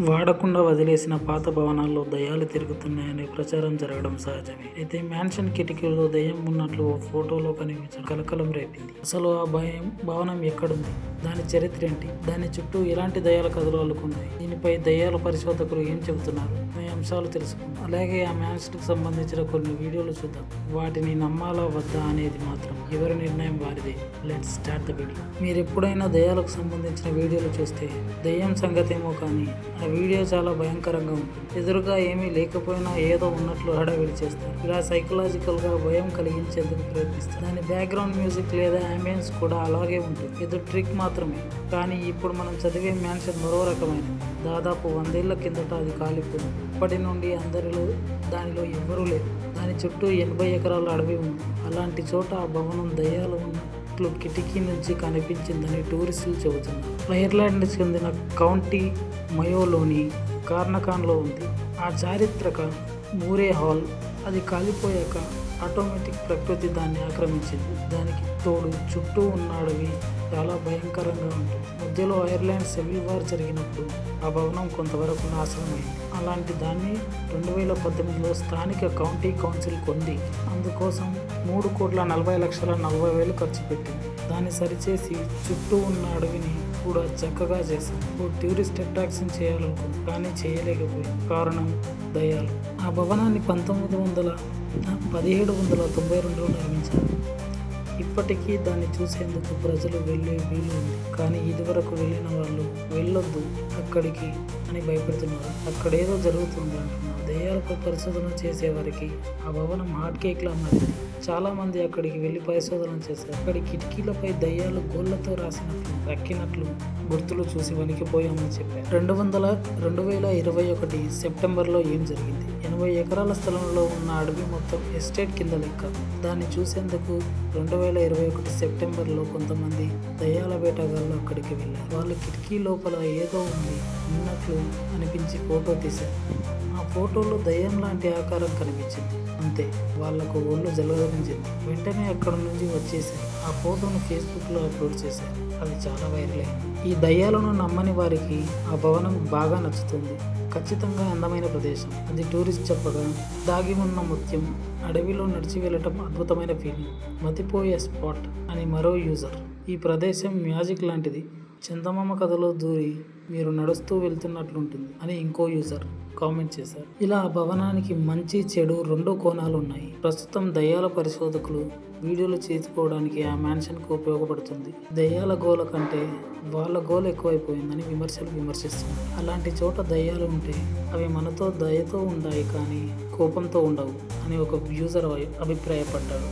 వాడకుండా వదిలేసిన పాత భవనాల్లో దయ్యాలు తిరుగుతున్నాయనే ప్రచారం జరగడం సహజమే. అయితే మ్యాన్షన్ కిటికీలో దయ్యం ఉన్నట్లు ఓ ఫోటోలో కనిపించడం కలకలం రేపింది. అసలు ఆ భవనం ఎక్కడుంది, దాని చరిత్ర ఏంటి, దాని చుట్టూ ఎలాంటి దయ్యాల కథలు అల్లుకున్నాయి, దీనిపై దయ్యాల పరిశోధకులు ఏం చెబుతున్నారు అనే అంశాలు తెలుసుకుందాం. అలాగే ఆ మ్యాన్షన్కి సంబంధించిన కొన్ని వీడియోలు చూద్దాం. వాటిని నమ్మాలా వద్దా అనేది మాత్రం ఎవరి నిర్ణయం వారిదే. Let's start the video. మీరు ఎప్పుడైనా దయ్యాలకు సంబంధించిన వీడియోలు చూస్తే దయ్యం సంగతేమో కానీ ఆ వీడియో చాలా భయంకరంగా ఉంటుంది. ఎదురుగా ఏమీ లేకపోయినా ఏదో ఉన్నట్లు హడావిడి చేస్తారు. ఇలా సైకలాజికల్ గా భయం కలిగించేందుకు ప్రయత్నిస్తారు. దాని బ్యాక్గ్రౌండ్ మ్యూజిక్ లేదా అంబియన్స్ కూడా అలాగే ఉంటుంది. ఇది ట్రిక్ మాత్రమే. కానీ ఇప్పుడు మనం చదివే మ్యాన్షన్ మరో రకమైనది. దాదాపు 100 ఏళ్ల కిందట అది కాలిపోయింది. అప్పటి నుండి దానిలో ఎవ్వరూ లేరు. దాని చుట్టూ 80 ఎకరాల అడవి ఉంది. అలాంటి చోట ఆ భవనం దయ్యాలు ఉన్నట్లు కిటికీ నుంచి కనిపించిందని టూరిస్టులు చెబుతున్నారు. ఐర్లాండ్కి చెందిన కౌంటీ మయోలోని కార్నకాన్లో ఉంది ఆ చారిత్రక మూరే హాల్. అది కాలిపోయాక ఆటోమేటిక్ ప్రకృతి దాన్ని ఆక్రమించింది. దానికి తోడు చుట్టూ ఉన్న అడవి చాలా భయంకరంగా ఉంటుంది. మధ్యలో ఐర్లాండ్ సివిల్ వార్ జరిగినప్పుడు ఆ భవనం కొంతవరకు నాశనమైంది. అలాంటి దాన్ని 2018లో స్థానిక కౌంటీ కౌన్సిల్ కొంది. అందుకోసం 3,40,40,000 ఖర్చు పెట్టింది. దాన్ని సరిచేసి చుట్టూ ఉన్న అడవిని కూడా చక్కగా చేశాం. ఓ టూరిస్ట్ అట్రాక్షన్ చేయాలనుకుంది, కానీ చేయలేకపోయింది. కారణం దయ్యాలు. ఆ భవనాన్ని 1792లో నిర్మించారు. ఇప్పటికీ దాన్ని చూసేందుకు ప్రజలు వెళ్ళే వీలు ఉంది. కానీ ఇదివరకు వెళ్ళిన వాళ్ళు వెళ్ళొద్దు అక్కడికి అని భయపెడుతున్నారు. అక్కడేదో జరుగుతుంది అంటున్నారు. దయ్యాలపై పరిశోధన చేసేవారికి ఆ భవనం హాట్ కేక్లా మారింది. చాలా మంది అక్కడికి వెళ్ళి పరిశోధన చేశారు. అక్కడి కిటికీలపై దయ్యాలు గోళ్లతో రక్కినట్లు గుర్తులు చూసి వణికిపోయామని చెప్పారు. 2021 సెప్టెంబర్లో ఏం జరిగింది? 80 ఎకరాల స్థలంలో ఉన్న అడవి మొత్తం ఎస్టేట్ కింద లెక్క. దాన్ని చూసేందుకు 2021 సెప్టెంబర్లో కొంతమంది దయ్యాల వేటగాళ్ళు అక్కడికి వెళ్ళారు. వాళ్ళు కిటికీ లోపల ఏదో ఉన్నట్లు అనిపించి ఫోటో తీశారు. ఆ ఫోటోలో దయ్యం లాంటి ఆకారం కనిపించింది. అంతే, వాళ్లకు ఒళ్ళు జలదరించింది. వెంటనే అక్కడ నుంచి వచ్చేసారు. ఆ ఫోటోను ఫేస్బుక్లో అప్లోడ్ చేశారు. అది చాలా వైరల్ అయింది. ఈ దయ్యాలను నమ్మని వారికి ఆ భవనం బాగా నచ్చుతుంది. ఖచ్చితంగా అందమైన ప్రదేశం. అది టూరిస్ట్ చెప్పగా దాగి ఉన్న ముత్యం. అడవిలో నడిచి వెళ్ళటం అద్భుతమైన ఫీలింగ్. మతిపోయే స్పాట్ అని మరో యూజర్. ఈ ప్రదేశం మ్యాజిక్ లాంటిది. చందమామ కథలో దూరి మీరు నడుస్తూ వెళ్తున్నట్లుంటుంది అని ఇంకో యూజర్ కామెంట్ చేశారు. ఇలా ఆ భవనానికి మంచి చెడు 2 కోణాలు ఉన్నాయి. ప్రస్తుతం దయ్యాల పరిశోధకులు వీడియోలు చేసుకోవడానికి ఆ మ్యాన్షన్కు ఉపయోగపడుతుంది. దయ్యాల గోల కంటే వాళ్ళ గోల ఎక్కువైపోయిందని విమర్శిస్తున్నారు. అలాంటి చోట దయ్యాలు ఉంటే అవి మనతో దయతో ఉండాయి కానీ కోపంతో ఉండవు అని ఒక యూజర్ అభిప్రాయపడ్డాడు.